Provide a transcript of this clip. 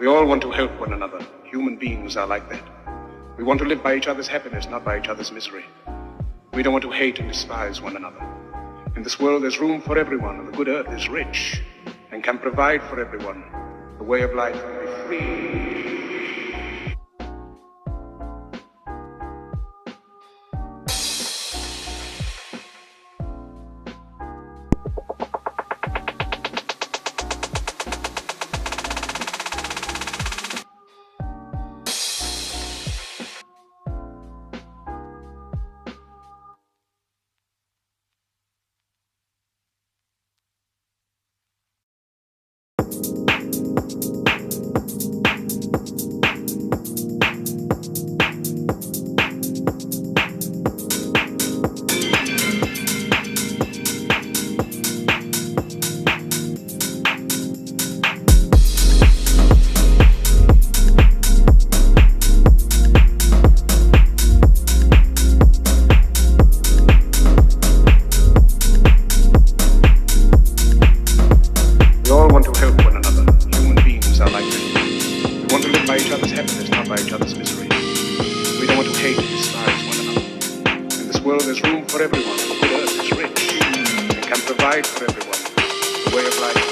We all want to help one another. Human beings are like that. We want to live by each other's happiness, not by each other's misery. We don't want to hate and despise one another. In this world, there's room for everyone, and the good earth is rich and can provide for everyone. The way of life will be free. By each other's happiness, not by each other's misery. We don't want to hate and despise one another. In this world, there's room for everyone. The good earth is rich and can provide for everyone. The way of life